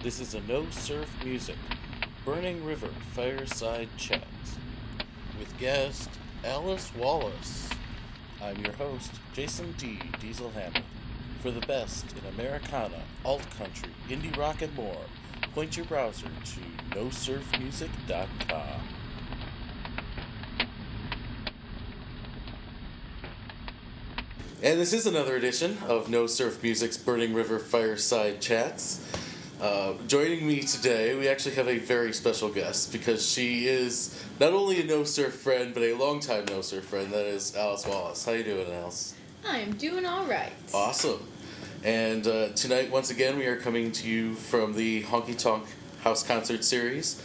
This is a No Surf Music, Burning River Fireside Chat with guest Alice Wallace. I'm your host, Jason D. Dieselhammer. For the best in Americana, alt country, indie rock, and more, point your browser to nosurfmusic.com. And this is another edition of No Surf Music's Burning River Fireside Chats. Joining me today, we actually have a very special guest because she is not only a No Surf friend, but a longtime No Surf friend. That is Alice Wallace. How you doing, Alice? I'm doing all right. Awesome. And tonight, once again, we are coming to you from the Honky Tonk House Concert Series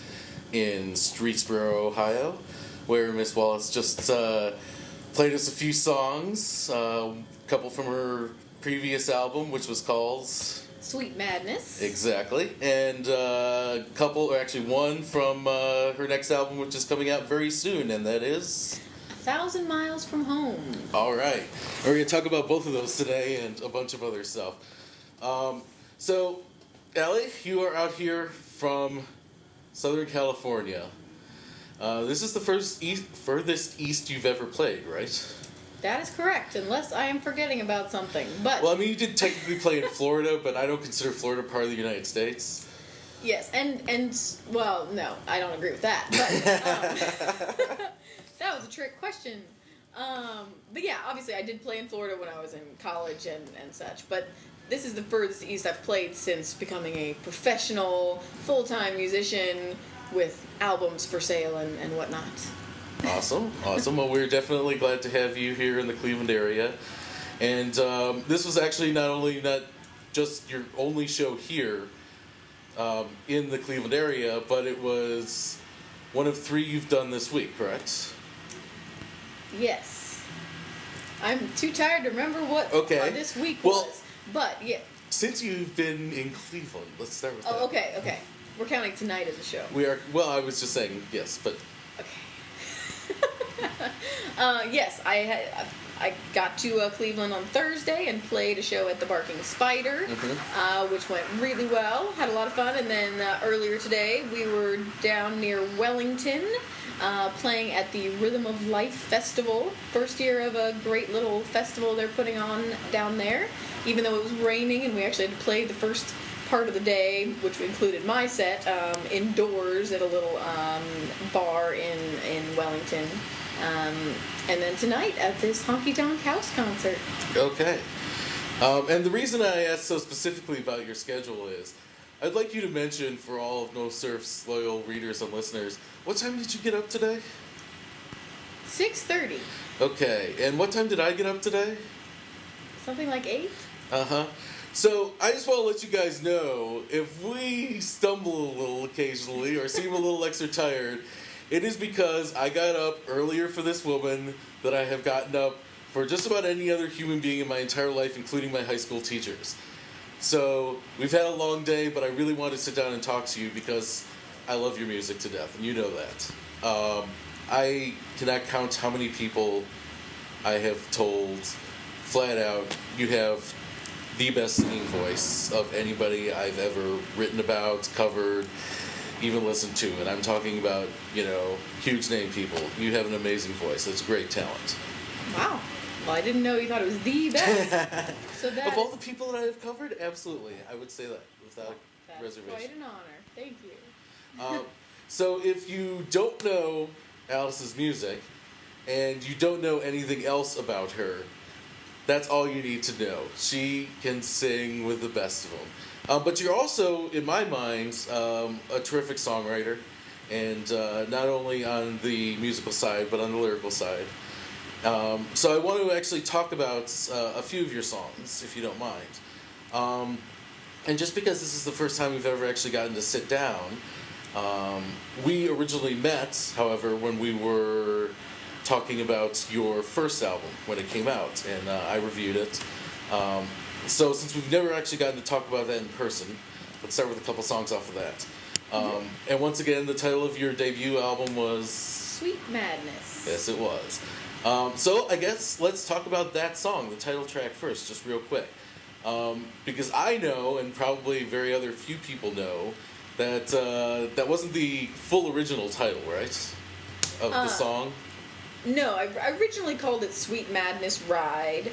in Streetsboro, Ohio, where Miss Wallace just played us a few songs, a couple from her previous album, which was called Sweet Madness. Exactly. And a couple, or actually one from her next album, which is coming out very soon, and that is 1,000 Miles from Home. All right. We're going to talk about both of those today and a bunch of other stuff. So, Allie, you are out here from Southern California. This is the furthest east you've ever played, right? That is correct, unless I am forgetting about something. But well, I mean, you did technically play in Florida, but I don't consider Florida part of the United States. Yes, and well, no, I don't agree with that. But that was a trick question. But yeah, obviously I did play in Florida when I was in college and such. But this is the furthest east I've played since becoming a professional, full-time musician with albums for sale and whatnot. Awesome. Well, we're definitely glad to have you here in the Cleveland area. And this was actually not just your only show here in the Cleveland area, but it was one of 3 you've done this week, correct? Yes. I'm too tired to remember what this week well, was. But, yeah. Since you've been in Cleveland, let's start with that. Oh, okay. We're counting tonight as a show. We are, well, I was just saying yes, but... Okay. Yes, I got to Cleveland on Thursday and played a show at the Barking Spider, which went really well. Had a lot of fun. And then earlier today, we were down near Wellington, playing at the Rhythm of Life Festival. First year of a great little festival they're putting on down there, even though it was raining, and we actually had to play the first part of the day, which included my set, indoors at a little bar in Wellington. And then tonight at this Honky Tonk House concert. Okay. And the reason I asked so specifically about your schedule is, I'd like you to mention for all of No Surf's loyal readers and listeners, what time did you get up today? 6:30. Okay. And what time did I get up today? Something like 8? Uh-huh. So, I just want to let you guys know, if we stumble a little occasionally or seem a little extra tired, it is because I got up earlier for this woman than I have gotten up for just about any other human being in my entire life, including my high school teachers. So, we've had a long day, but I really wanted to sit down and talk to you because I love your music to death, and you know that. I cannot count how many people I have told flat out, you have the best singing voice of anybody I've ever written about, covered, even listened to. And I'm talking about, huge name people. You have an amazing voice. It's great talent. Wow. Well, I didn't know you thought it was the best. So that of all the people that I have covered, absolutely. I would say that without reservation. Quite an honor. Thank you. So if you don't know Alice's music and you don't know anything else about her, that's all you need to know. She can sing with the best of them. But you're also, in my mind, a terrific songwriter. And not only on the musical side, but on the lyrical side. So I want to actually talk about a few of your songs, if you don't mind. And just because this is the first time we've ever actually gotten to sit down, we originally met, however, when we were talking about your first album when it came out, and I reviewed it. So since we've never actually gotten to talk about that in person, let's start with a couple songs off of that. And once again, the title of your debut album was Sweet Madness. Yes, it was. So I guess let's talk about that song, the title track first, just real quick. Because I know, and probably very other few people know, that that wasn't the full original title, right, of the song. No, I originally called it Sweet Madness Ride,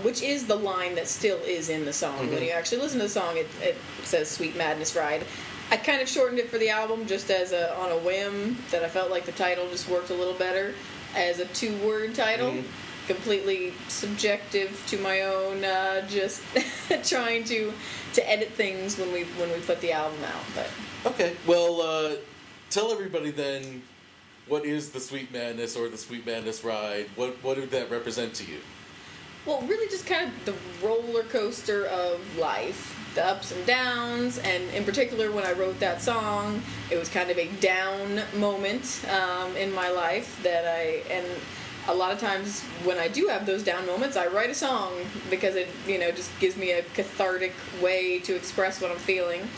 which is the line that still is in the song. Mm-hmm. When you actually listen to the song, it says Sweet Madness Ride. I kind of shortened it for the album just as on a whim, that I felt like the title just worked a little better as a 2-word title. Mm-hmm. Completely subjective to my own, just trying to edit things when we put the album out. But Okay, well, tell everybody then, what is the Sweet Madness or the Sweet Madness Ride? What did that represent to you? well, really just kind of the roller coaster of life, the ups and downs, and in particular when I wrote that song, it was kind of a down moment in my life and a lot of times when I do have those down moments, I write a song because it, just gives me a cathartic way to express what I'm feeling.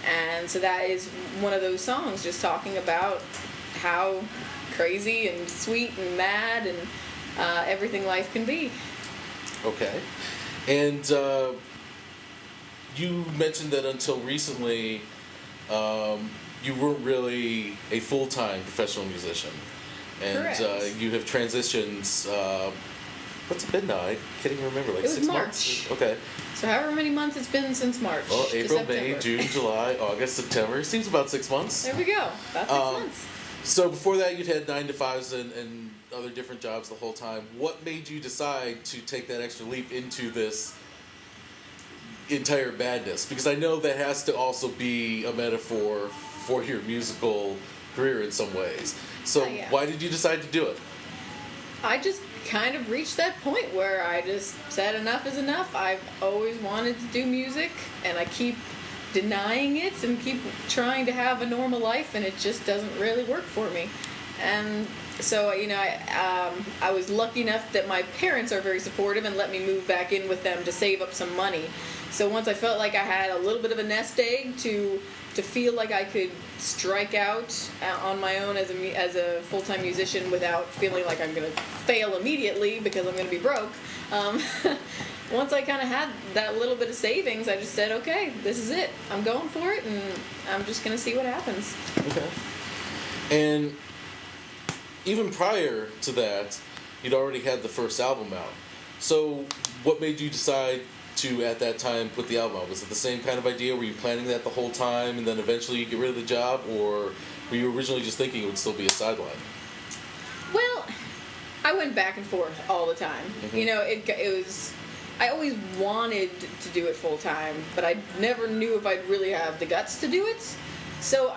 And so that is one of those songs, just talking about how crazy and sweet and mad and everything life can be. Okay. And you mentioned that until recently, you weren't really a full-time professional musician. And Correct. you have transitioned, what's it been now? I can't even remember, like It was 6 March. months? Okay. So however many months it's been since March. Well, to April, May, September. June, July, August, September. Seems about 6 months. There we go. About 6 months. So before that, you'd had 9 to 5s and other different jobs the whole time. What made you decide to take that extra leap into this entire madness? Because I know that has to also be a metaphor for your musical career in some ways. So Yeah. why did you decide to do it? I just kind of reached that point where I just said enough is enough. I've always wanted to do music, and I keep denying it and keep trying to have a normal life, and it just doesn't really work for me. And so, I was lucky enough that my parents are very supportive and let me move back in with them to save up some money. So once I felt like I had a little bit of a nest egg to feel like I could strike out on my own as a full-time musician without feeling like I'm going to fail immediately because I'm going to be broke. Once I kind of had that little bit of savings, I just said, okay, this is it. I'm going for it, and I'm just going to see what happens. Okay. And even prior to that, you'd already had the first album out. So what made you decide to, at that time, put the album out? Was it the same kind of idea? Were you planning that the whole time, and then eventually you get rid of the job? Or were you originally just thinking it would still be a sideline? Well, I went back and forth all the time. Mm-hmm. It was... I always wanted to do it full time, but I never knew if I'd really have the guts to do it. So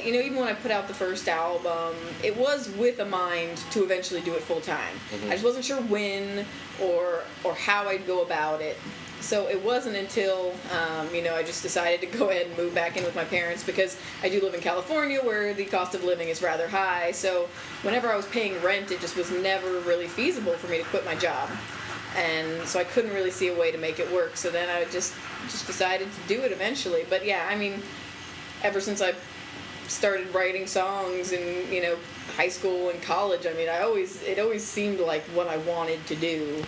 even when I put out the first album, it was with a mind to eventually do it full time. Mm-hmm. I just wasn't sure when or how I'd go about it. So it wasn't until I just decided to go ahead and move back in with my parents, because I do live in California where the cost of living is rather high. So whenever I was paying rent, it just was never really feasible for me to quit my job. And so I couldn't really see a way to make it work. So then I just decided to do it eventually. But yeah, ever since I started writing songs in high school and college, it always seemed like what I wanted to do.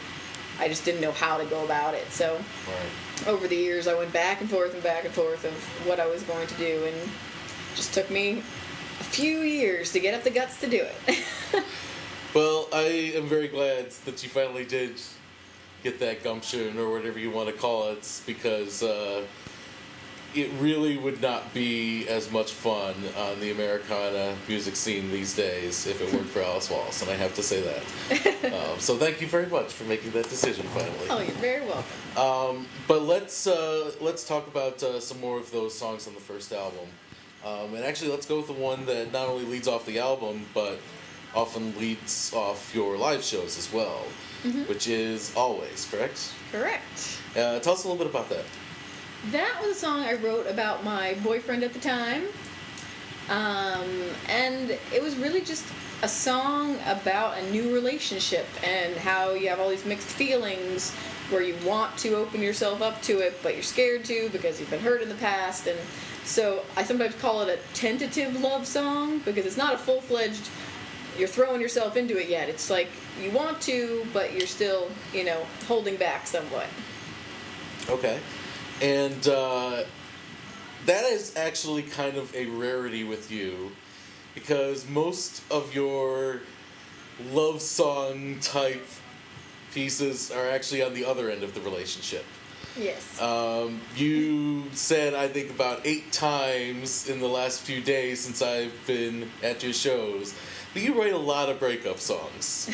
I just didn't know how to go about it. So Right. over the years, I went back and forth of what I was going to do, and it just took me a few years to get up the guts to do it. Well, I am very glad that you finally did get that gumption, or whatever you want to call it, because it really would not be as much fun on the Americana music scene these days if it weren't for Alice Wallace, and I have to say that. So thank you very much for making that decision finally. Oh, you're very welcome. But let's talk about some more of those songs on the first album. And actually, let's go with the one that not only leads off the album, but often leads off your live shows as well, which is Always, correct? Correct. Tell us a little bit about that. That was a song I wrote about my boyfriend at the time. And it was really just a song about a new relationship and how you have all these mixed feelings where you want to open yourself up to it, but you're scared to because you've been hurt in the past. And so I sometimes call it a tentative love song, because it's not a full-fledged, you're throwing yourself into it yet. It's like you want to, but you're still, holding back somewhat. Okay. And that is actually kind of a rarity with you, because most of your love song type pieces are actually on the other end of the relationship. Yes. You said, I think, about 8 times in the last few days since I've been at your shows that you write a lot of breakup songs.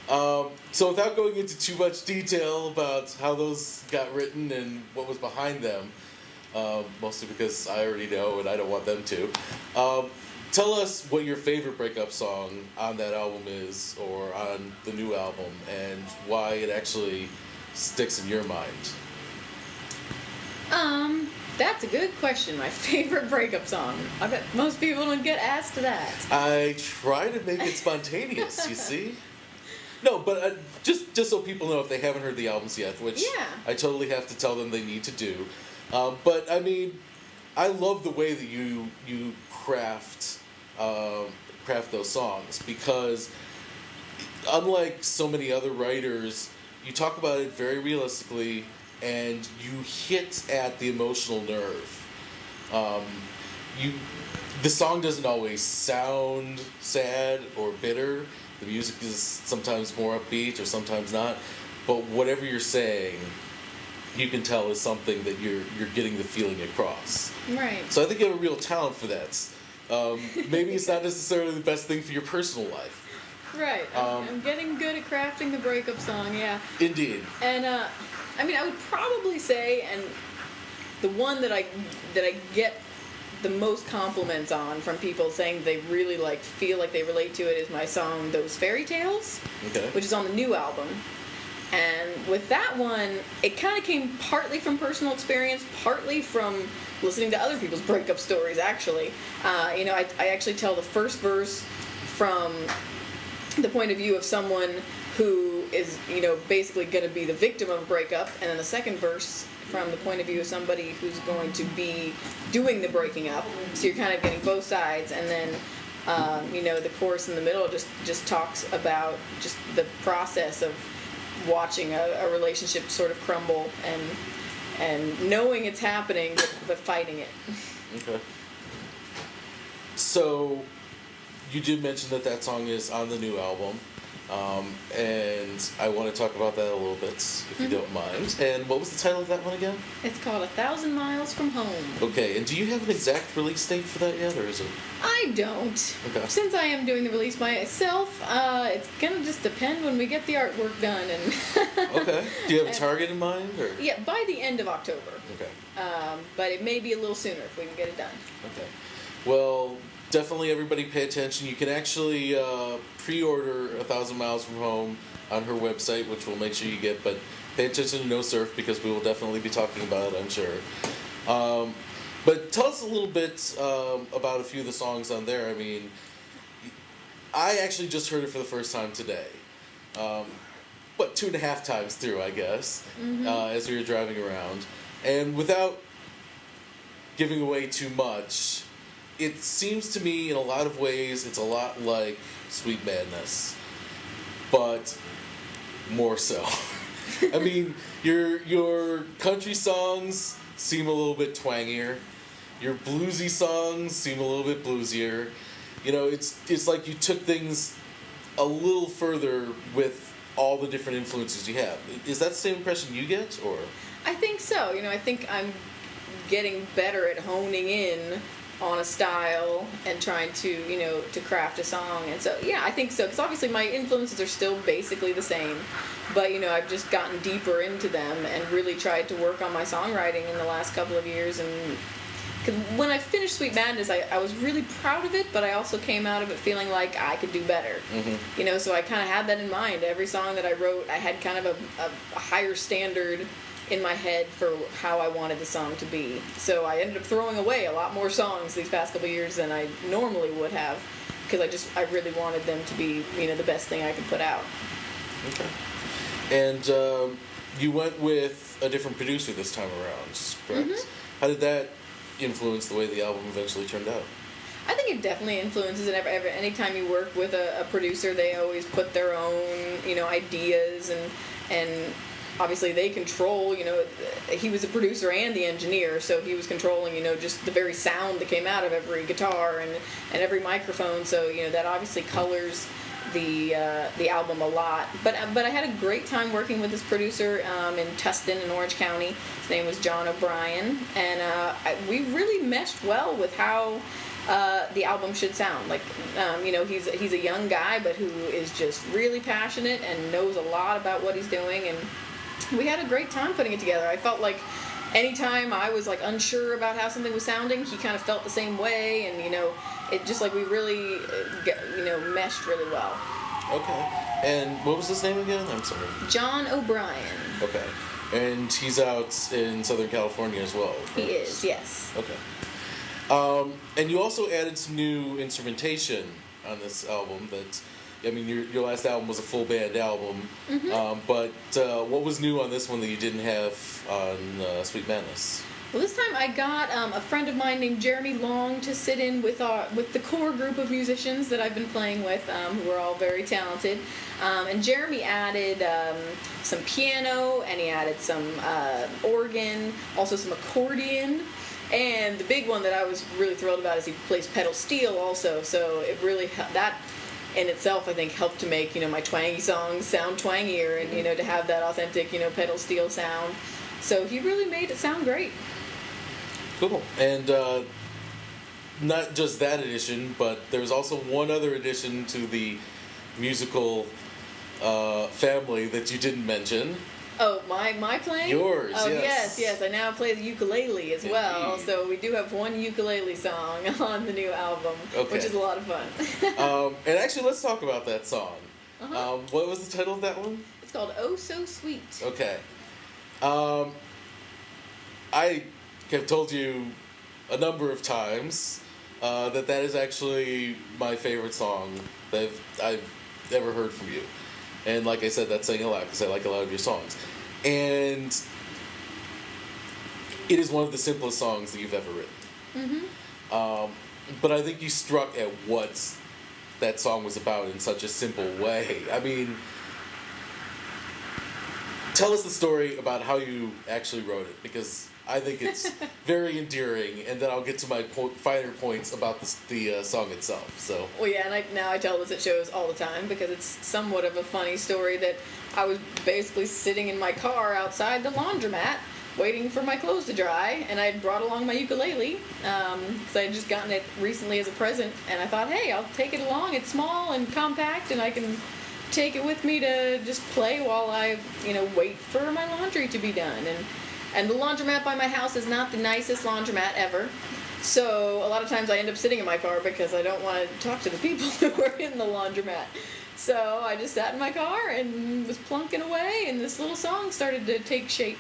So without going into too much detail about how those got written and what was behind them, mostly because I already know and I don't want them to, tell us what your favorite breakup song on that album is, or on the new album, and why it actually sticks in your mind. That's a good question. My favorite breakup song. I bet most people don't get asked that. I try to make it spontaneous, you see? No, but just so people know if they haven't heard the albums yet, which I totally have to tell them they need to do. But I mean, I love the way that you craft those songs, because unlike so many other writers, you talk about it very realistically and you hit at the emotional nerve. The song doesn't always sound sad or bitter. The music is sometimes more upbeat or sometimes not. But whatever you're saying, you can tell is something that you're getting the feeling across. Right. So I think you have a real talent for that. Maybe it's not necessarily the best thing for your personal life. Right. I'm getting good at crafting the breakup song, yeah. Indeed. And I mean, I would probably say, and the one that I get the most compliments on from people saying they really feel like they relate to it is my song "Those Fairy Tales," which is on the new album. And with that one, it kind of came partly from personal experience, partly from listening to other people's breakup stories. Actually, I actually tell the first verse from the point of view of someone who is, basically going to be the victim of a breakup, and then the second verse from the point of view of somebody who's going to be doing the breaking up. So you're kind of getting both sides, and then, the chorus in the middle just talks about just the process of watching a relationship sort of crumble and knowing it's happening, but fighting it. Okay. So, you did mention that song is on the new album, and I want to talk about that a little bit, if you don't mind. And what was the title of that one again? It's called 1,000 Miles from Home. Okay, and do you have an exact release date for that yet, or is it? I don't. Okay. Since I am doing the release myself, it's gonna just depend when we get the artwork done. And okay. Do you have a target in mind, or? Yeah, by the end of October. Okay. But it may be a little sooner if we can get it done. Okay. Well, definitely everybody pay attention. You can actually pre-order 1,000 Miles from Home on her website, which we'll make sure you get, but pay attention to No Surf, because we will definitely be talking about it, I'm sure. But tell us a little bit about a few of the songs on there. I mean, I actually just heard it for the first time today. 2.5 times through, I guess, as we were driving around. And without giving away too much, it seems to me in a lot of ways it's a lot like Sweet Madness, but more so. I mean, your country songs seem a little bit twangier. Your bluesy songs seem a little bit bluesier. It's like you took things a little further with all the different influences you have. Is that the same impression you get, or? I think so. I think I'm getting better at honing in on a style and trying to, to craft a song. And so, yeah, I think so. Because obviously my influences are still basically the same. But, I've just gotten deeper into them and really tried to work on my songwriting in the last couple of years. And cause when I finished Sweet Madness, I was really proud of it, but I also came out of it feeling like I could do better. Mm-hmm. So I kind of had that in mind. Every song that I wrote, I had kind of a higher standard in my head for how I wanted the song to be. So I ended up throwing away a lot more songs these past couple of years than I normally would have, because I really wanted them to be, the best thing I could put out. Okay. And you went with a different producer this time around, correct? Mm-hmm. How did that influence the way the album eventually turned out? I think it definitely influences it. Anytime you work with a producer, they always put their own, ideas and obviously they control, he was a producer and the engineer, so he was controlling, just the very sound that came out of every guitar and every microphone. So, that obviously colors the album a lot. But I had a great time working with this producer in Tustin in Orange County. His name was John O'Brien, and we really meshed well with how the album should sound. Like, he's a young guy, but who is just really passionate and knows a lot about what he's doing, and we had a great time putting it together. I felt like anytime I was like unsure about how something was sounding, he kind of felt the same way, and it just like we really meshed really well. Okay. And what was his name again? I'm sorry. John O'Brien. Okay. And he's out in Southern California as well. He is, yes. Okay. And you also added some new instrumentation on this album. Your last album was a full band album. Mm-hmm. But what was new on this one that you didn't have on Sweet Madness? Well, this time I got a friend of mine named Jeremy Long to sit in with the core group of musicians that I've been playing with, who are all very talented. And Jeremy added some piano, and he added some organ, also some accordion. And the big one that I was really thrilled about is he plays pedal steel also. So it really, that in itself, I think, helped to make, my twangy songs sound twangier, and, to have that authentic, pedal steel sound. So he really made it sound great. Cool. And not just that edition, but there's also one other addition to the musical family that you didn't mention. Oh, my playing? Yours, oh, yes. Yes. I now play the ukulele as well. Indeed. So we do have one ukulele song on the new album, which is a lot of fun. And actually, let's talk about that song. Uh-huh. What was the title of that one? It's called Oh So Sweet. Okay. I have told you a number of times that is actually my favorite song that I've ever heard from you. And like I said, that's saying a lot because I like a lot of your songs. And it is one of the simplest songs that you've ever written. Mm-hmm. But I think you struck at what that song was about in such a simple way. I mean, tell us the story about how you actually wrote it, because I think it's very endearing, and then I'll get to my finer points about the song itself. So. Well, yeah, and now I tell this at shows all the time because it's somewhat of a funny story that I was basically sitting in my car outside the laundromat waiting for my clothes to dry, and I had brought along my ukulele because I had just gotten it recently as a present, and I thought, hey, I'll take it along. It's small and compact, and I can take it with me to just play while I, wait for my laundry to be done. And the laundromat by my house is not the nicest laundromat ever. So a lot of times I end up sitting in my car because I don't want to talk to the people who are in the laundromat. So I just sat in my car and was plunking away, and this little song started to take shape.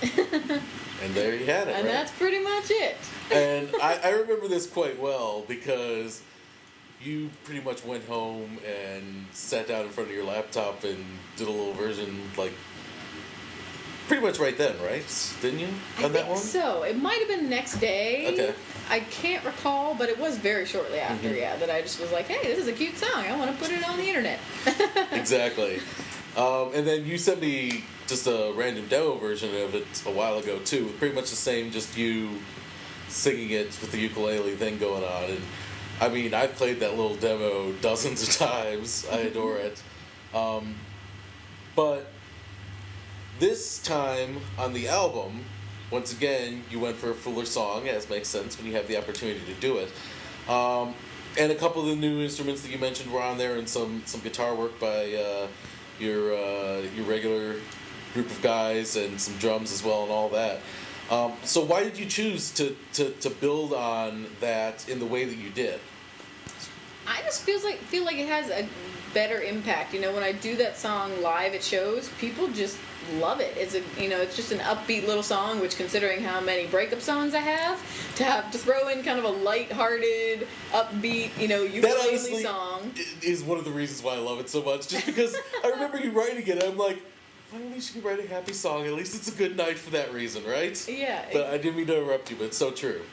And there you had it. And right? That's pretty much it. And I remember this quite well because you pretty much went home and sat down in front of your laptop and did a little version, like, pretty much right then, right? Didn't you? On that one? So. It might have been the next day. Okay. I can't recall, but it was very shortly after, that I just was like, hey, this is a cute song. I want to put it on the internet. Exactly. And then you sent me just a random demo version of it a while ago, too, with pretty much the same, just you singing it with the ukulele thing going on. And, I mean, I've played that little demo dozens of times. I adore it. But this time on the album, once again, you went for a fuller song, as makes sense when you have the opportunity to do it. And a couple of the new instruments that you mentioned were on there, and some guitar work by your regular group of guys, and some drums as well, and all that. So why did you choose to build on that in the way that you did? I just feel like it has a better impact. When I do that song live at shows, people just love it. It's it's just an upbeat little song, which, considering how many breakup songs I have, to throw in kind of a light-hearted, upbeat, ukulele song is one of the reasons why I love it so much. Just because I remember you writing it, I'm like, finally she can write a happy song. At least it's a good night for that reason, right? Yeah. But I didn't mean to interrupt you, but it's so true.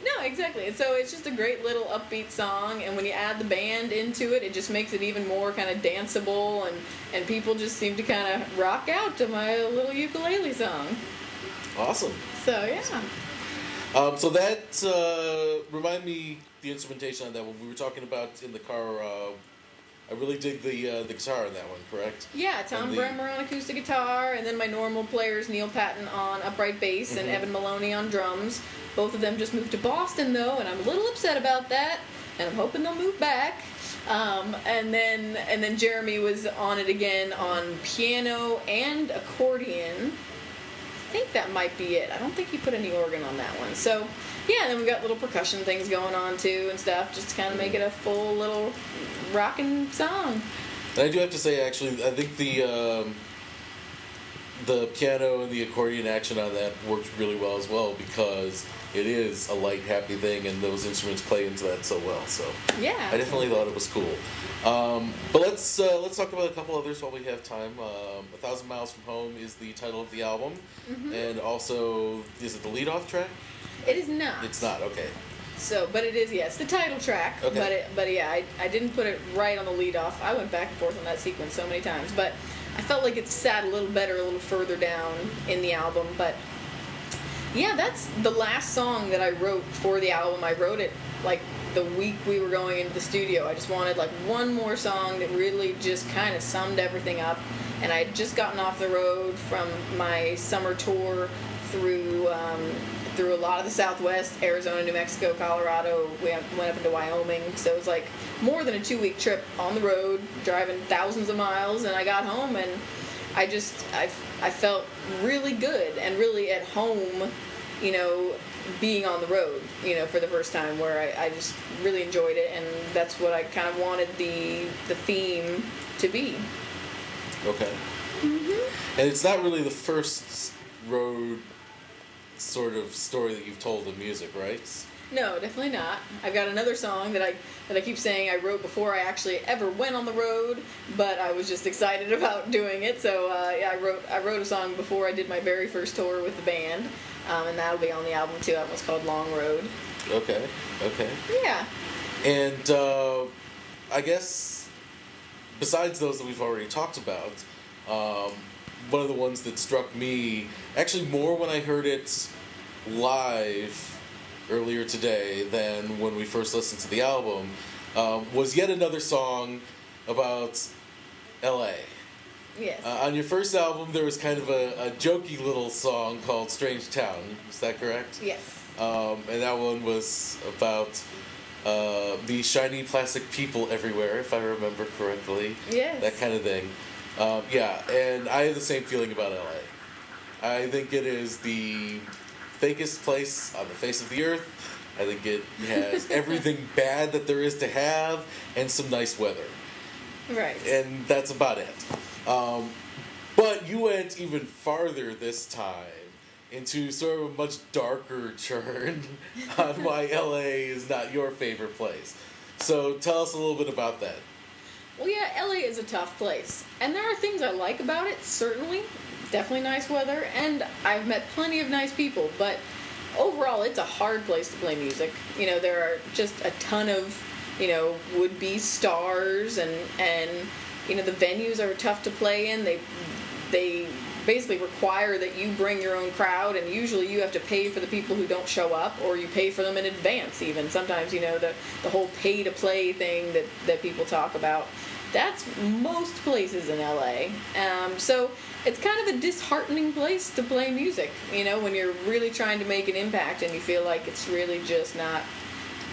No, exactly. And so it's just a great little upbeat song, and when you add the band into it, it just makes it even more kind of danceable, and people just seem to kind of rock out to my little ukulele song. Awesome. So, yeah. So that remind me the instrumentation on that one. We were talking about in the car. I really dig the guitar on that one. Correct? Yeah, Tom Bremer on acoustic guitar, and then my normal players Neil Patton on upright bass and Evan Maloney on drums. Both of them just moved to Boston though, and I'm a little upset about that. And I'm hoping they'll move back. And then Jeremy was on it again on piano and accordion. I think that might be it. I don't think he put any organ on that one. So, yeah, and then we've got little percussion things going on too and stuff, just to kind of make it a full little rockin' song. And I do have to say, actually, I think the piano and the accordion action on that works really well as well, because it is a light, happy thing, and those instruments play into that so well. So yeah, I definitely thought it was cool. But let's talk about a couple others while we have time. 1,000 Miles from Home is the title of the album, and also, is it the lead-off track? It is not. It's not, okay. So, but it is, yes, the title track. Okay. But yeah, I didn't put it right on the lead off. I went back and forth on that sequence so many times, but I felt like it sat a little better, a little further down in the album. But yeah, that's the last song that I wrote for the album. I wrote it like the week we were going into the studio. I just wanted like one more song that really just kind of summed everything up. And I had just gotten off the road from my summer tour through a lot of the Southwest, Arizona, New Mexico, Colorado. We went up into Wyoming, so it was like more than a 2-week trip on the road, driving thousands of miles. And I got home, and I felt really good and really at home, you know, being on the road, you know, for the first time, where I just really enjoyed it, and that's what I kind of wanted the theme to be. Okay. And it's not really the first road sort of story that you've told in music, right? No, definitely not. I've got another song that I keep saying I wrote before I actually ever went on the road, but I was just excited about doing it. So yeah, I wrote a song before I did my very first tour with the band, and that'll be on the album too. That one's called Long Road. Okay. Yeah. And I guess besides those that we've already talked about, one of the ones that struck me actually more when I heard it live earlier today than when we first listened to the album was yet another song about LA. Yes. On your first album, there was kind of a jokey little song called Strange Town. Is that correct? Yes. And that one was about the shiny plastic people everywhere, if I remember correctly. Yes. That kind of thing. Yeah, and I have the same feeling about LA. I think it is the fakest place on the face of the earth. I think it has everything bad that there is to have and some nice weather. Right. And that's about it. But you went even farther this time into sort of a much darker turn on why LA is not your favorite place. So tell us a little bit about that. Well, yeah, LA is a tough place. And there are things I like about it, certainly. Definitely nice weather, and I've met plenty of nice people, but overall it's a hard place to play music. You know, there are just a ton of, you know, would-be stars, and you know, the venues are tough to play in. They basically require that you bring your own crowd, and usually you have to pay for the people who don't show up, or you pay for them in advance even. Sometimes, you know, the whole pay-to-play thing that people talk about. That's most places in LA. So it's kind of a disheartening place to play music, you know, when you're really trying to make an impact and you feel like it's really just not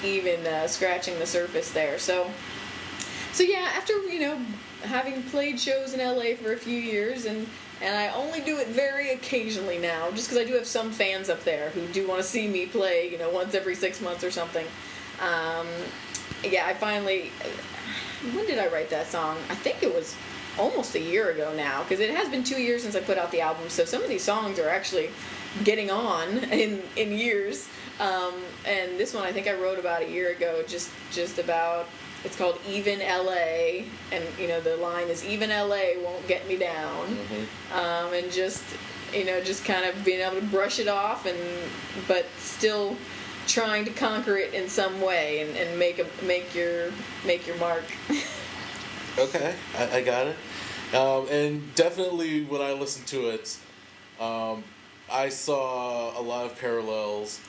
even scratching the surface there. So yeah, after, you know, having played shows in LA for a few years, and I only do it very occasionally now, just because I do have some fans up there who do want to see me play, you know, once every 6 months or something. Yeah, I finally... When did I write that song? I think it was almost a year ago now, because it has been 2 years since I put out the album, so some of these songs are actually getting on in years. And this one I think I wrote about a year ago, just about... It's called Even LA, and, you know, the line is, even LA won't get me down. And just, you know, just kind of being able to brush it off, but still trying to conquer it in some way and make your mark. Okay, I got it. And definitely when I listened to it, I saw a lot of parallels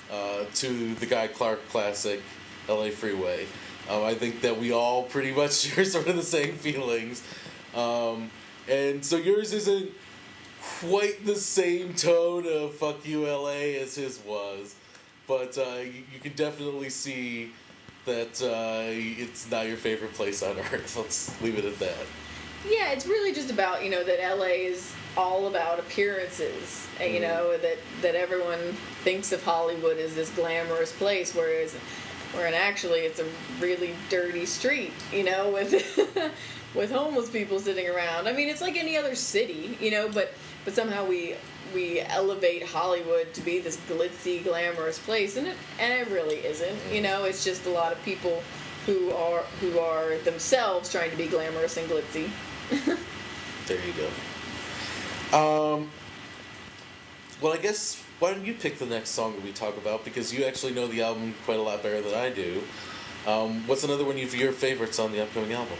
to the Guy Clark classic, LA Freeway. I think that we all pretty much share sort of the same feelings. And so yours isn't quite the same tone of Fuck You LA as his was, but you can definitely see that it's not your favorite place on earth. Let's leave it at that. Yeah, it's really just about, that LA is all about appearances, and that everyone thinks of Hollywood as this glamorous place, whereas actually it's a really dirty street, with with homeless people sitting around. I mean, it's like any other city, but somehow we elevate Hollywood to be this glitzy, glamorous place, and it really isn't. It's just a lot of people who are themselves trying to be glamorous and glitzy. There you go. Well, I guess why don't you pick the next song that we talk about, because you actually know the album quite a lot better than I do. What's another one of your favorites on the upcoming album?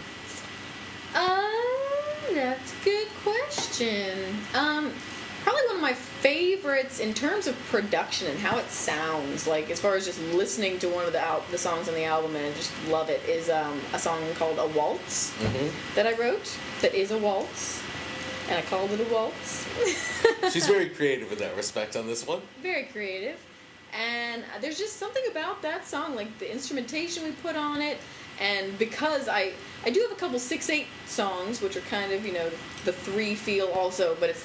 That's a good question. Probably one of my favorites in terms of production and how it sounds, like as far as just listening to one of the songs on the album and I just love it, is a song called A Waltz that I wrote, that is a waltz, and I called it a waltz. She's very creative in that respect on this one. Very creative. And there's just something about that song, like the instrumentation we put on it, and because I do have a couple 6/8 songs, which are kind of, the 3 feel also, but it's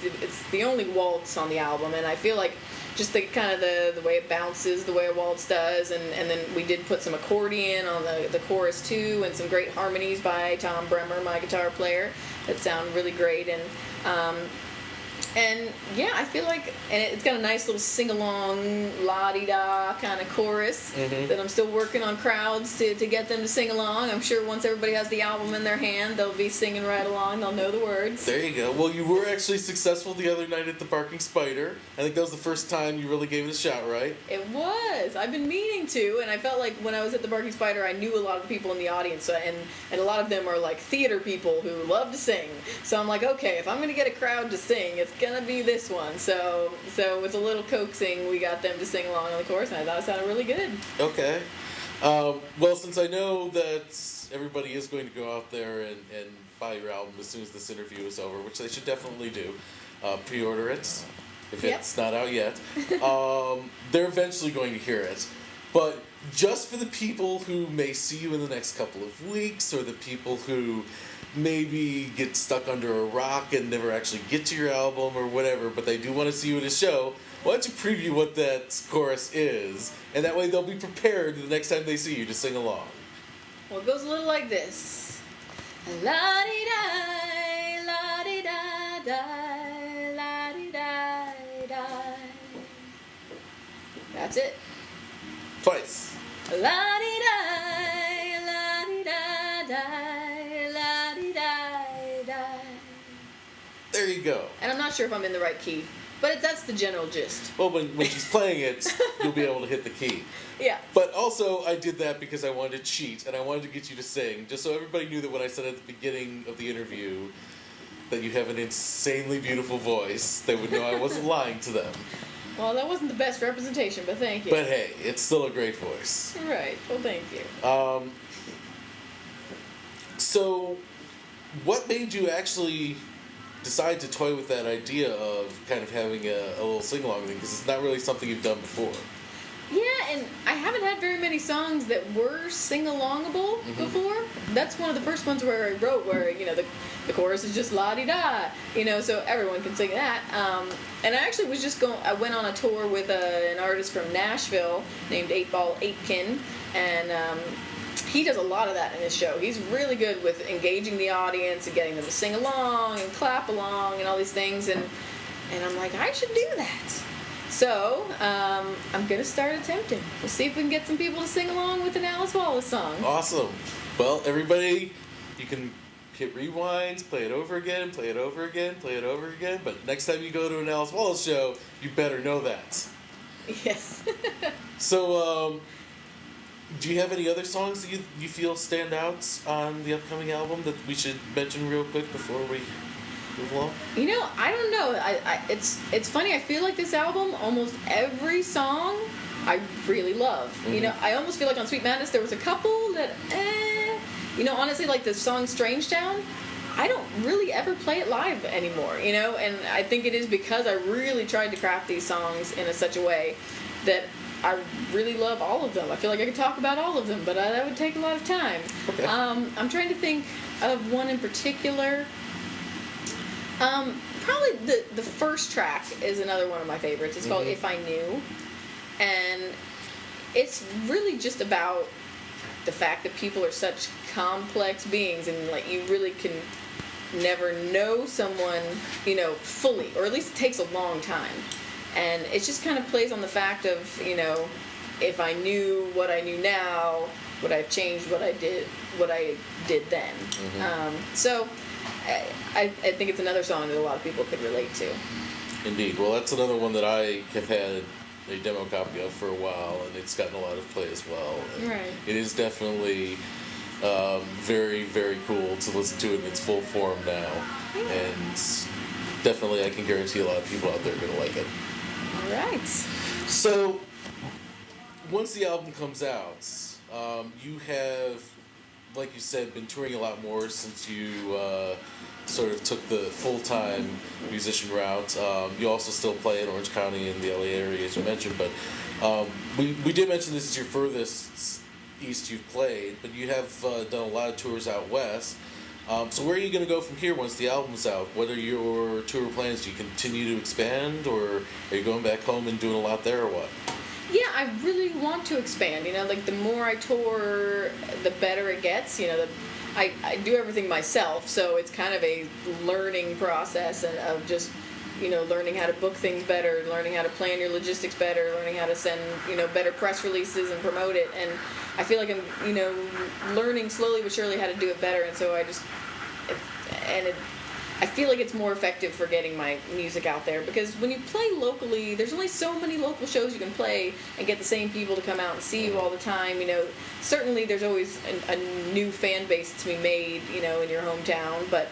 the only waltz on the album, and I feel like just the kind of the way it bounces, the way a waltz does, and then we did put some accordion on the chorus too, and some great harmonies by Tom Bremer, my guitar player, that sound really great, and yeah, I feel like, and it's got a nice little sing-along, la-di-da kind of chorus that I'm still working on crowds to get them to sing along. I'm sure once everybody has the album in their hand, they'll be singing right along. They'll know the words. There you go. Well, you were actually successful the other night at the Barking Spider. I think that was the first time you really gave it a shot, right? It was. I've been meaning to, and I felt like when I was at the Barking Spider, I knew a lot of the people in the audience, and a lot of them are like theater people who love to sing. So I'm like, okay, if I'm going to get a crowd to sing, it's gonna be this one. So with a little coaxing, we got them to sing along on the chorus, and I thought it sounded really good. Okay. Well, since I know that everybody is going to go out there and buy your album as soon as this interview is over, which they should definitely do, pre-order it if it's not out yet. They're eventually going to hear it. But just for the people who may see you in the next couple of weeks, or the people who maybe get stuck under a rock and never actually get to your album or whatever, but they do want to see you at a show, why don't you preview what that chorus is, and that way they'll be prepared the next time they see you to sing along. Well, it goes a little like this. La-di-da, la-di-da-da, la-di-da-da. That's it. Twice. La-di-da, la-di-da-da. There you go. And I'm not sure if I'm in the right key, but that's the general gist. Well, when she's playing it, you'll be able to hit the key. Yeah. But also, I did that because I wanted to cheat, and I wanted to get you to sing, just so everybody knew that when I said at the beginning of the interview that you have an insanely beautiful voice, they would know I wasn't lying to them. Well, that wasn't the best representation, but thank you. But hey, it's still a great voice. Right. Well, thank you. So, what made you actually decide to toy with that idea of kind of having a little sing-along thing? Because it's not really something you've done before. Yeah, and I haven't had very many songs that were sing-alongable before. That's one of the first ones where I wrote where, the chorus is just la-di-da, so everyone can sing that. And I actually was I went on a tour with an artist from Nashville named 8-Ball Aitken, and he does a lot of that in his show. He's really good with engaging the audience and getting them to sing along and clap along and all these things. And I'm like, I should do that. So I'm going to start attempting. We'll see if we can get some people to sing along with an Alice Wallace song. Awesome. Well, everybody, you can hit rewind, play it over again, play it over again, play it over again. But next time you go to an Alice Wallace show, you better know that. Yes. So, do you have any other songs that you feel stand out on the upcoming album that we should mention real quick before we move along? I don't know. It's funny. I feel like this album, almost every song, I really love. Mm-hmm. I almost feel like on Sweet Madness there was a couple that, honestly, like the song Strange Town, I don't really ever play it live anymore, and I think it is because I really tried to craft these songs in such a way that I really love all of them. I feel like I could talk about all of them, but that would take a lot of time. Okay. I'm trying to think of one in particular. Probably the first track is another one of my favorites. It's called If I Knew. And it's really just about the fact that people are such complex beings, and like you really can never know someone, fully, or at least it takes a long time. And it just kind of plays on the fact of, if I knew what I knew now, would I have changed what I did then? So I think it's another song that a lot of people could relate to. Indeed. Well, that's another one that I have had a demo copy of for a while, and it's gotten a lot of play as well. And right. It is definitely very, very cool to listen to it in its full form now. Yeah. And definitely I can guarantee a lot of people out there are going to like it. All right. So, once the album comes out, you have, like you said, been touring a lot more since you sort of took the full-time musician route. You also still play in Orange County in the LA area, as you mentioned, but we did mention this is your furthest east you've played, but you have done a lot of tours out west. So where are you going to go from here once the album's out? What are your tour plans? Do you continue to expand, or are you going back home and doing a lot there, or what? Yeah, I really want to expand. Like the more I tour, the better it gets. I do everything myself, so it's kind of a learning process and of just, learning how to book things better, learning how to plan your logistics better, learning how to send, better press releases and promote it. And I feel like I'm, learning slowly but surely how to do it better. And so I feel like it's more effective for getting my music out there, because when you play locally, there's only so many local shows you can play and get the same people to come out and see you all the time. Certainly there's always a new fan base to be made, in your hometown, but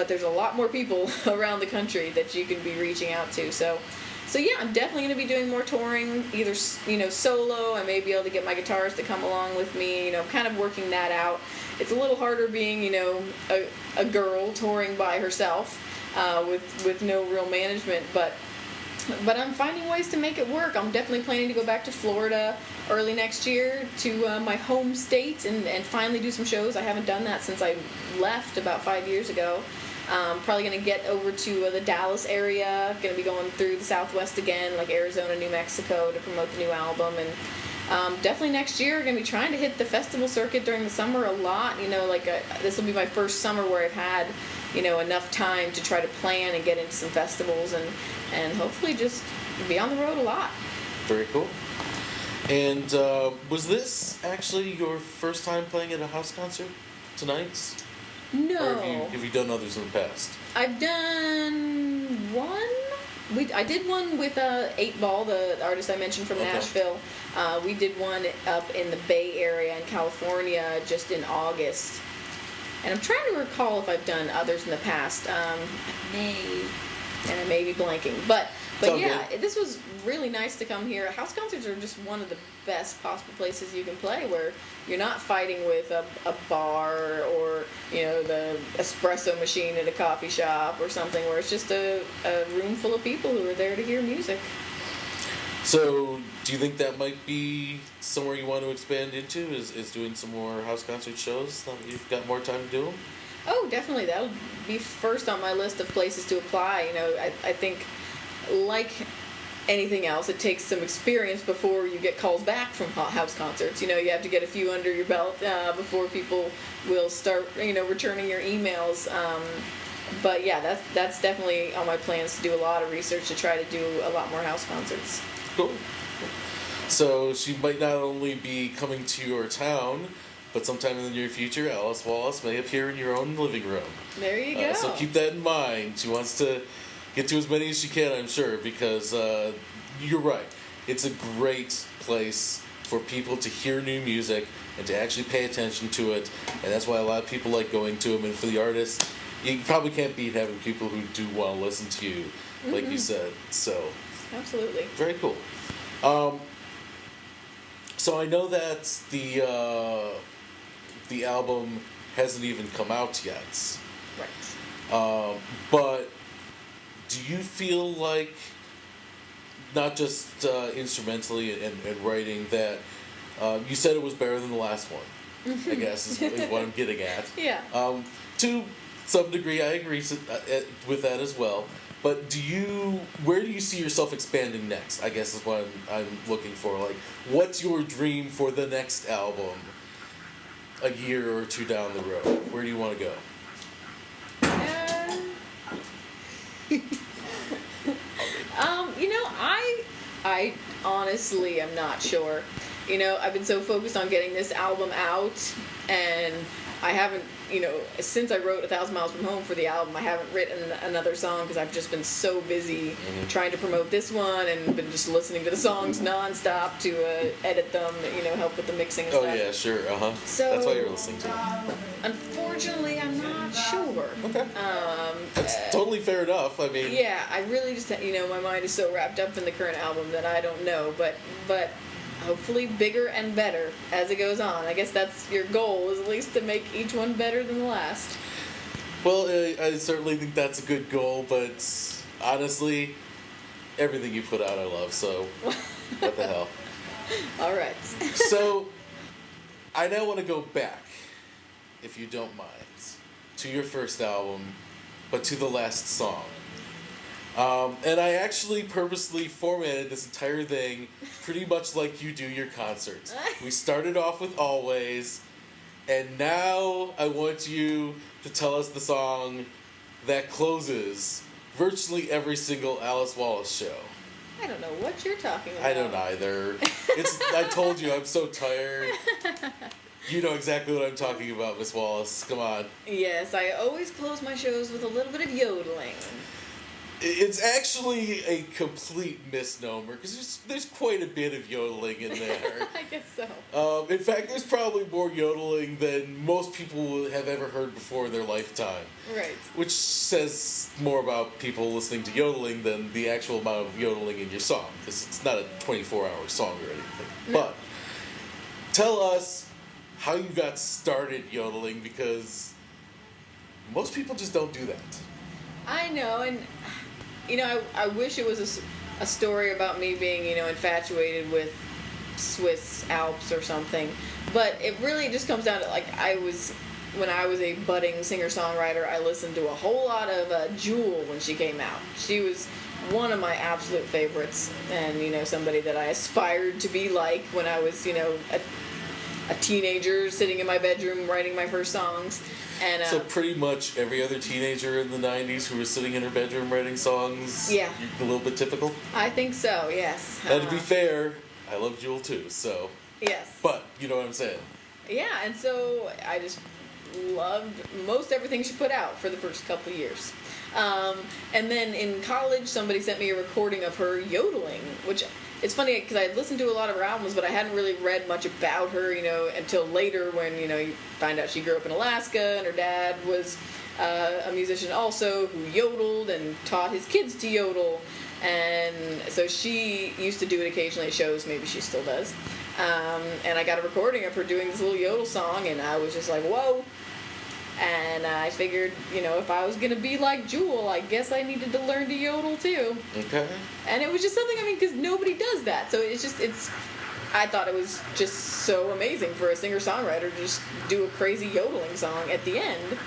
there's a lot more people around the country that you can be reaching out to. So yeah, I'm definitely going to be doing more touring, either, solo. I may be able to get my guitarist to come along with me, kind of working that out. It's a little harder being, a girl touring by herself with no real management, but I'm finding ways to make it work. I'm definitely planning to go back to Florida early next year to my home state and finally do some shows. I haven't done that since I left about 5 years ago. Probably going to get over to the Dallas area. Going to be going through the Southwest again, like Arizona, New Mexico, to promote the new album. And definitely next year, going to be trying to hit the festival circuit during the summer a lot. This will be my first summer where I've had, enough time to try to plan and get into some festivals and hopefully just be on the road a lot. Very cool. And was this actually your first time playing at a house concert tonight? No. Or have you done others in the past? I've done one. I did one with 8 Ball, the artist I mentioned from Nashville. We did one up in the Bay Area in California just in August. And I'm trying to recall if I've done others in the past. I may be blanking. But yeah, this was really nice to come here. House concerts are just one of the best possible places you can play, where you're not fighting with a bar or, the espresso machine at a coffee shop or something, where it's just a room full of people who are there to hear music. So, do you think that might be somewhere you want to expand into, is doing some more house concert shows now that you've got more time to do them? Oh, definitely. That'll be first on my list of places to apply. I think, like anything else, it takes some experience before you get calls back from house concerts. You have to get a few under your belt before people will start, returning your emails. But yeah, that's definitely on my plans to do a lot of research to try to do a lot more house concerts. Cool. So she might not only be coming to your town, but sometime in the near future, Alice Wallace may appear in your own living room. There you go. So keep that in mind. She wants to get to as many as she can, I'm sure, because you're right. it's a great place for people to hear new music and to actually pay attention to it, and that's why a lot of people like going to them. And for the artists, you probably can't beat having people who do want to listen to you, like you said. So, absolutely, very cool. So I know that the album hasn't even come out yet. right. But do you feel like, not just instrumentally and writing, that you said it was better than the last one, I guess is what I'm getting at. Yeah. To some degree, I agree with that as well. But where do you see yourself expanding next? I guess is what I'm looking for. Like, what's your dream for the next album a year or two down the road? Where do you want to go? I honestly am not sure. I've been so focused on getting this album out, and I haven't, since I wrote 1,000 Miles from Home for the album, I haven't written another song because I've just been so busy trying to promote this one and been just listening to the songs nonstop to edit them, help with the mixing and stuff. Oh, yeah, sure, So, that's why you're listening to it. Unfortunately, I'm not sure. Okay. That's totally fair enough. I mean... Yeah, I really just, my mind is so wrapped up in the current album that I don't know, but hopefully bigger and better as it goes on. I guess that's your goal, is at least to make each one better than the last. Well, I certainly think that's a good goal, but honestly, everything you put out I love, so what the hell. All right. So, I now want to go back, if you don't mind, to your first album, but to the last song. And I actually purposely formatted this entire thing pretty much like you do your concerts. We started off with Always, and now I want you to tell us the song that closes virtually every single Alice Wallace show. I don't know what you're talking about. I don't either. I told you, I'm so tired. You know exactly what I'm talking about, Miss Wallace. Come on. Yes, I always close my shows with a little bit of yodeling. It's actually a complete misnomer, because there's quite a bit of yodeling in there. I guess so. In fact, there's probably more yodeling than most people have ever heard before in their lifetime. Right. Which says more about people listening to yodeling than the actual amount of yodeling in your song, because it's not a 24-hour song or anything. No. But tell us how you got started yodeling, because most people just don't do that. I know, and... I wish it was a story about me being, infatuated with Swiss Alps or something. But it really just comes down to, when I was a budding singer-songwriter, I listened to a whole lot of Jewel when she came out. She was one of my absolute favorites, and, somebody that I aspired to be like when I was, a teenager sitting in my bedroom writing my first songs. And, so pretty much every other teenager in the 90s who was sitting in her bedroom writing songs, yeah, a little bit typical? I think so, yes. And to be fair, I love Jewel too, so... Yes. But, you know what I'm saying. Yeah, and so I just loved most everything she put out for the first couple of years. And then in college, somebody sent me a recording of her yodeling, which... It's funny because I had listened to a lot of her albums, but I hadn't really read much about her, until later when, you find out she grew up in Alaska and her dad was a musician also who yodeled and taught his kids to yodel. And so she used to do it occasionally at shows, maybe she still does. And I got a recording of her doing this little yodel song, and I was just like, whoa. And I figured, if I was going to be like Jewel, I guess I needed to learn to yodel too. Okay. And it was just something, because nobody does that. So I thought it was just so amazing for a singer-songwriter to just do a crazy yodeling song at the end.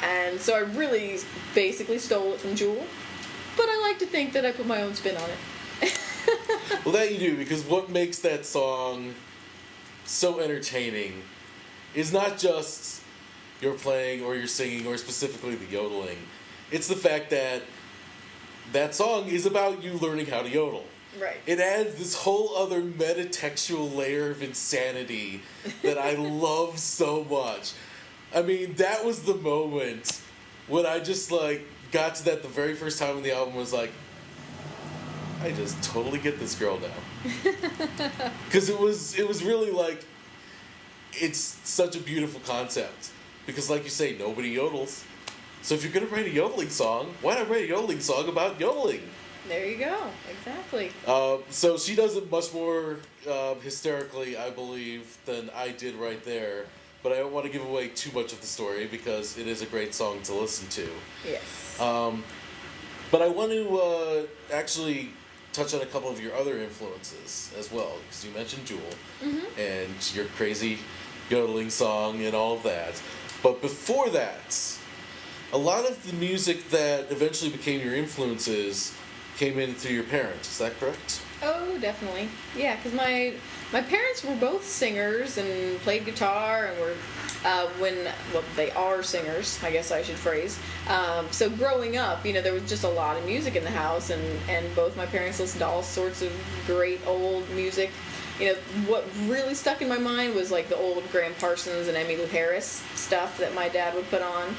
And so I really basically stole it from Jewel. But I like to think that I put my own spin on it. Well, that you do, because what makes that song so entertaining is not just... you're playing or you're singing or specifically the yodeling. It's the fact that that song is about you learning how to yodel. Right. It adds this whole other metatextual layer of insanity that I love so much. I mean, that was the moment when I just got to that the very first time when the album was like, I just totally get this girl now. Because it was really like, it's such a beautiful concept. Because like you say, nobody yodels. So if you're going to write a yodeling song, why not write a yodeling song about yodeling? There you go. Exactly. So she does it much more hysterically, I believe, than I did right there. But I don't want to give away too much of the story because it is a great song to listen to. Yes. But I want to actually touch on a couple of your other influences as well. Because you mentioned Jewel and your crazy yodeling song and all of that. But before that, a lot of the music that eventually became your influences came in through your parents. Is that correct? Oh, definitely. Yeah, because my parents were both singers and played guitar and were they are singers, I guess I should phrase. So growing up, there was just a lot of music in the house, and both my parents listened to all sorts of great old music. What really stuck in my mind was like the old Graham Parsons and Emmylou Harris stuff that my dad would put on,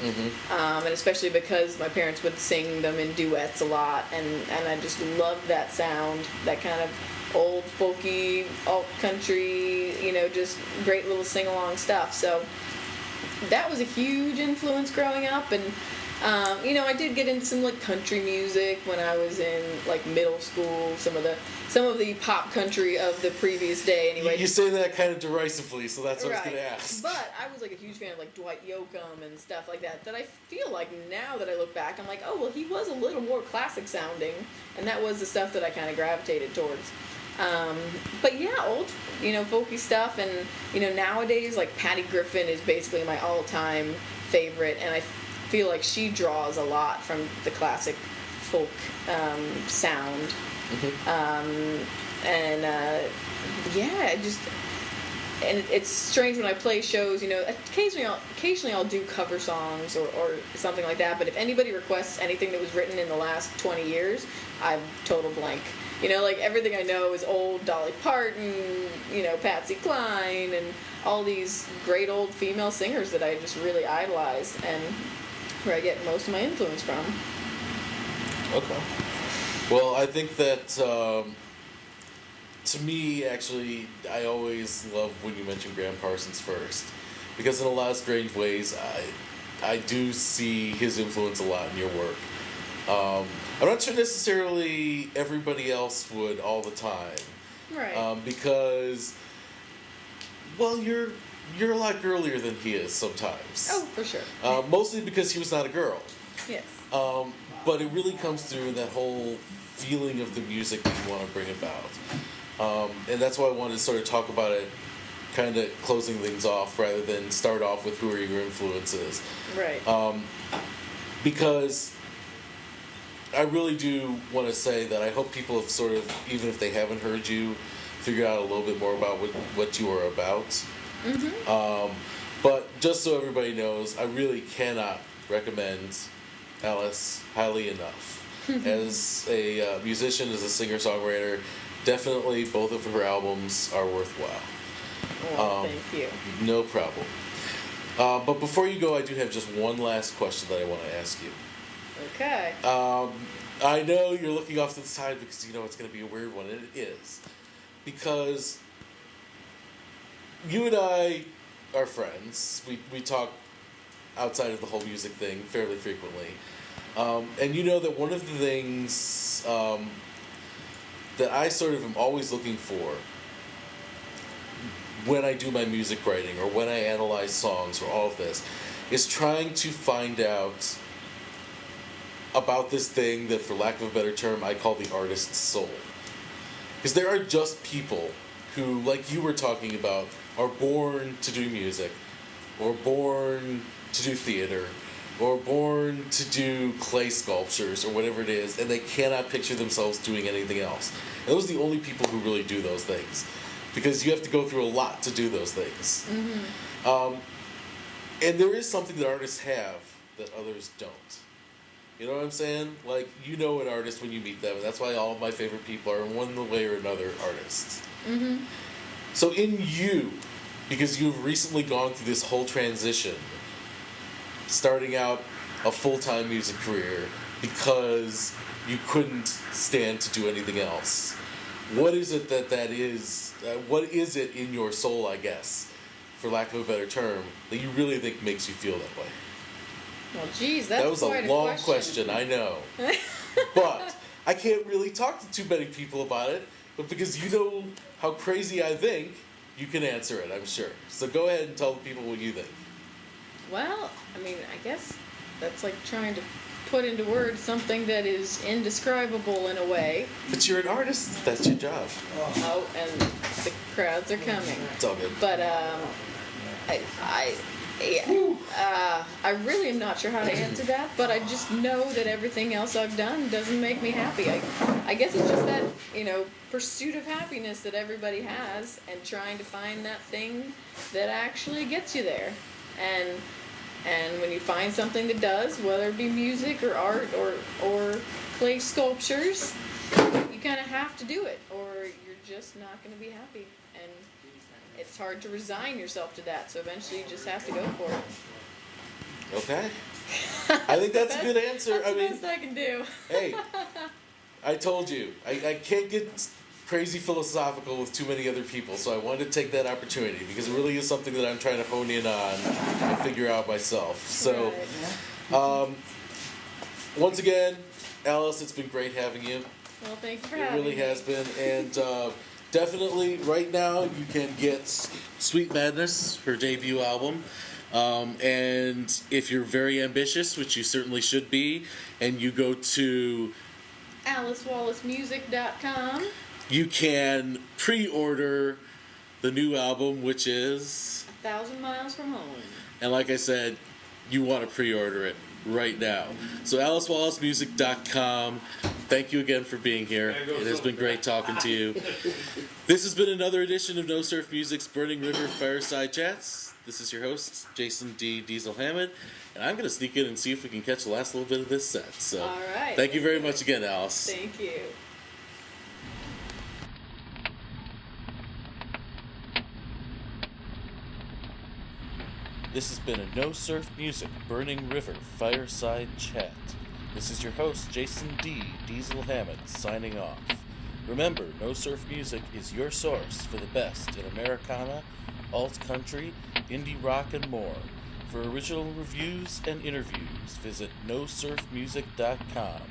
and especially because my parents would sing them in duets a lot, and I just loved that sound, that kind of old folky alt country, just great little sing along stuff. So that was a huge influence growing up, and I did get into some like country music when I was in like middle school. Some of the pop country of the previous day. Anyway, you say that kind of derisively, so that's what I was going to ask. But I was like a huge fan of like Dwight Yoakam and stuff like that. That I feel like now that I look back, I'm like, oh well, he was a little more classic sounding, and that was the stuff that I kind of gravitated towards. But yeah, old, folky stuff, and nowadays like Patty Griffin is basically my all-time favorite, and I feel like she draws a lot from the classic folk sound. And it's strange when I play shows, occasionally I'll do cover songs or something like that, but if anybody requests anything that was written in the last 20 years, I'm total blank. Like everything I know is old Dolly Parton, Patsy Cline, and all these great old female singers that I just really idolize, and where I get most of my influence from. Okay. Well, I think that, to me, actually, I always love when you mention Graham Parsons first. Because in a lot of strange ways, I do see his influence a lot in your work. I'm not sure necessarily everybody else would all the time. Right. Because, well, you're a lot girlier than he is sometimes. Oh, for sure. Mostly because he was not a girl. Yes. But it really comes through in that whole feeling of the music that you want to bring about. And that's why I wanted to sort of talk about it, kind of closing things off rather than start off with who are your influences. Right. Because I really do want to say that I hope people have sort of, even if they haven't heard you, figured out a little bit more about what you are about. But just so everybody knows, I really cannot recommend Alice highly enough. As a musician, as a singer-songwriter, definitely both of her albums are worthwhile. Well, thank you. No problem. But before you go, I do have just one last question that I want to ask you. Okay. I know you're looking off to the side because you know it's going to be a weird one, and it is. Because you and I are friends. We talk outside of the whole music thing fairly frequently. And you know that one of the things that I sort of am always looking for when I do my music writing or when I analyze songs or all of this is trying to find out about this thing that, for lack of a better term, I call the artist's soul. Because there are just people who, like you were talking about, are born to do music, or born to do theater, or born to do clay sculptures, or whatever it is, and they cannot picture themselves doing anything else. And those are the only people who really do those things. Because you have to go through a lot to do those things. And there is something that artists have that others don't. You know what I'm saying? Like, you know an artist when you meet them, and that's why all of my favorite people are, in one way or another, artists. So in you, because you've recently gone through this whole transition, starting out a full-time music career, because you couldn't stand to do anything else. What is it that is? What is it in your soul, I guess, for lack of a better term, that you really think makes you feel that way? Well, geez, that's that was quite a long question, I know. But I can't really talk to too many people about it. But because you know how crazy I think, you can answer it, I'm sure. So go ahead and tell the people what you think. Well, I mean, I guess that's like trying to put into words something that is indescribable in a way. But you're an artist. That's your job. Oh, and the crowds are coming. It's all good. But I really am not sure how to answer that, but I just know that everything else I've done doesn't make me happy. I guess it's just that, pursuit of happiness that everybody has, and trying to find that thing that actually gets you there. And when you find something that does, whether it be music or art or clay sculptures, you kind of have to do it, or you're just not going to be happy. And it's hard to resign yourself to that, so eventually you just have to go for it. Okay. I think that's a good answer. That's the best I can do. Hey, I told you. I can't get crazy philosophical with too many other people, so I wanted to take that opportunity because it really is something that I'm trying to hone in on and figure out myself. So, once again, Alice, it's been great having you. Well, thank you for having me. It really has been, and definitely right now you can get Sweet Madness, her debut album. And if you're very ambitious, which you certainly should be, and you go to AliceWallaceMusic.com, you can pre-order the new album, which is 1,000 Miles from Home. And like I said, you want to pre-order it right now. So AliceWallaceMusic.com. Thank you again for being here. It has been great talking to you. This has been another edition of No Surf Music's Burning River Fireside Chats. This is your host, Jason D. Diesel Hammond, and I'm going to sneak in and see if we can catch the last little bit of this set. So, all right. Thank you very much again, Alice. Thank you. This has been a No Surf Music Burning River Fireside Chat. This is your host, Jason D. Diesel Hammond, signing off. Remember, No Surf Music is your source for the best in Americana, alt country, indie rock, and more. For original reviews and interviews, visit nosurfmusic.com.